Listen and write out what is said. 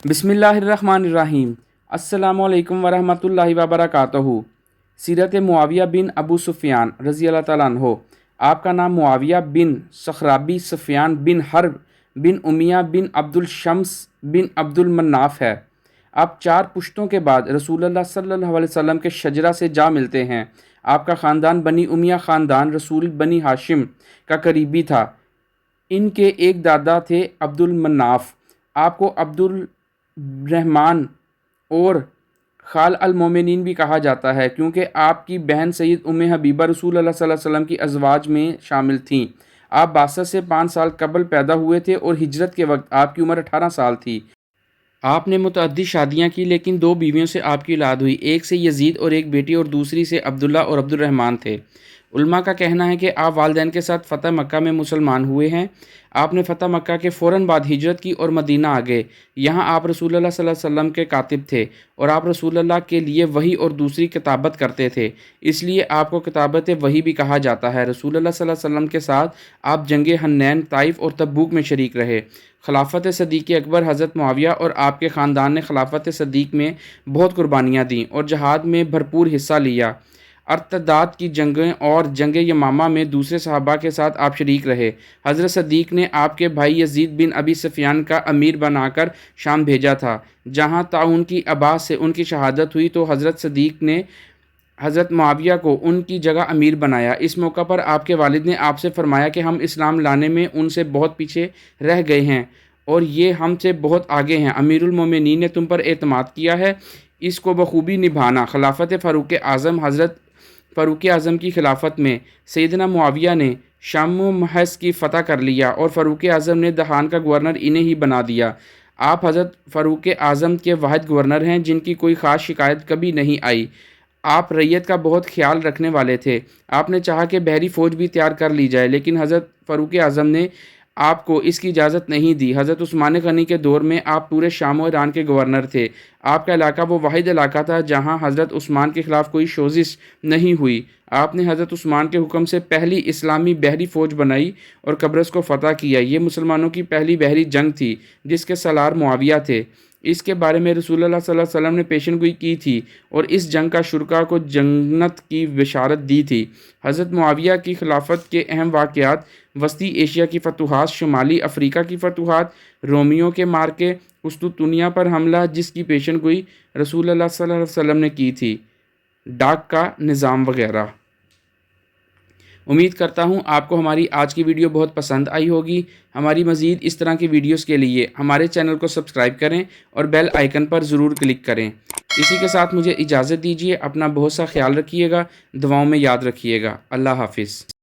बिस्मिल्लाहिर्रहमानिर्रहीम। अस्सलामु अलैकुम वरहमतुल्लाहि वबरकातुहू। सीरत मुआविया बिन अबू सुफियान रज़ी अल्लाह ताला अन्हो। आपका नाम मुआविया बिन सखराबी सुफियान बिन हर्ब बिन उमिया बिन अब्दुल शम्स बिन अब्दुल मन्नाफ है। आप 4 पुश्तों के बाद रसूलुल्लाह सल्लल्लाहु अलैहि वसल्लम के शजरा से जा मिलते हैं। आपका ख़ानदान बनी उमिया ख़ानदान रसूल बनी हाशिम का करीबी था। इनके एक दादा थे अब्दुल मन्नाफ। आपको अब्दुल रहमान और खाल अल मोमिनीन भी कहा जाता है, क्योंकि आपकी बहन सैयद उम्मे हबीबा रसूल अल्लाह सल्लल्लाहु अलैहि वसल्लम की अज़वाज में शामिल थीं। आप बासत से 5 साल कबल पैदा हुए थे और हिजरत के वक्त आपकी उम्र 18 साल थी। आपने मुतअद्दिद शादियाँ की, लेकिन 2 बीवियों से आपकी औलाद हुई। एक से यजीद और एक बेटी और दूसरी से अब्दुल्ला और अब्दुल रहमान थे। उलमा का कहना है कि आप वालिदैन के साथ फ़तह मक्का में मुसलमान हुए हैं। आपने फ़तह मक्का के फ़ौरन बाद हिजरत की और मदीना आ गए। यहाँ आप रसूलुल्लाह सल्लल्लाहु अलैहि वसल्लम के कातिब थे और आप रसूलुल्लाह के लिए वही और दूसरी किताबत करते थे, इसलिए आपको किताबत वही भी कहा जाता है। रसूलुल्लाह सल्लल्लाहु अलैहि वसल्लम के साथ आप जंग हन्नैन, ताइफ और तबूक में शरीक रहे। खिलाफत सदीक़ अकबर हज़रत मुआविया और आपके ख़ानदान ने खिलाफत सदीक़ में बहुत कुर्बानियाँ दीं और जहाद में भरपूर हिस्सा लिया। अरतदाद की जंगें और जंग यमामा में दूसरे सहाबा के साथ आप शरीक रहे। हज़रत सदीक़ ने आपके भाई यजीद बिन अबी सुफियान का अमीर बनाकर शाम भेजा था। जहाँ ताउन की आबाद से उनकी शहादत हुई तो हज़रत सदीक़ ने हज़रत मुआविया को उनकी जगह अमीर बनाया। इस मौका पर आपके वालिद ने आपसे फरमाया कि हम इस्लाम लाने में उनसे बहुत पीछे रह गए हैं और ये हमसे बहुत आगे हैं। अमीरुल मोमिनीन ने तुम पर एतमाद किया है, इसको बखूबी निभाना। खिलाफत फ़ारूक आज़म हज़रत फ़ारूक आज़म की खिलाफत में सैयदना मुआविया ने शाम व महस की फ़तह कर लिया और फ़ारूक आज़म ने दहान का गवर्नर इन्हें ही बना दिया। आप हज़रत फ़ारूक आज़म के वाहिद गवर्नर हैं जिनकी कोई ख़ास शिकायत कभी नहीं आई। आप रैयत का बहुत ख्याल रखने वाले थे। आपने चाहा कि बहरी फ़ौज भी तैयार कर ली जाए, लेकिन हज़रत फ़ारूक आज़म ने आपको इसकी इजाज़त नहीं दी। हज़रत उस्मान गनी के दौर में आप पूरे शाम और ईरान के गवर्नर थे। आपका इलाका वो वाहिद इलाका था जहाँ हज़रत उस्मान के ख़िलाफ़ कोई सोजिश नहीं हुई। आपने हज़रत उस्मान के हुक्म से पहली इस्लामी बहरी फ़ौज बनाई और कब्रस को फ़तह किया। ये मुसलमानों की पहली बहरी जंग थी जिसके सलार मुआविया थे। इसके बारे में रसूलुल्लाह सल्लल्लाहु अलैहि वसल्लम ने पेशनगोई की थी और इस जंग का शुरका को जन्नत की बशारत दी थी। हज़रत मुआविया की खिलाफत के अहम वाक़यात: वस्ती एशिया की फतूहात, शुमाली अफ्रीका की फतूहात, रोमियों के मार्के, कुस्तुतुनिया पर हमला जिसकी पेशनगोई रसूलुल्लाह सल्लल्लाहु अलैहि वसल्लम ने की थी, डाक का निज़ाम वगैरह। उम्मीद करता हूँ आपको हमारी आज की वीडियो बहुत पसंद आई होगी। हमारी मज़ीद इस तरह की वीडियोस के लिए हमारे चैनल को सब्सक्राइब करें और बेल आइकन पर ज़रूर क्लिक करें। इसी के साथ मुझे इजाज़त दीजिए। अपना बहुत सा ख्याल रखिएगा, दुआओं में याद रखिएगा। अल्लाह हाफ़िज़।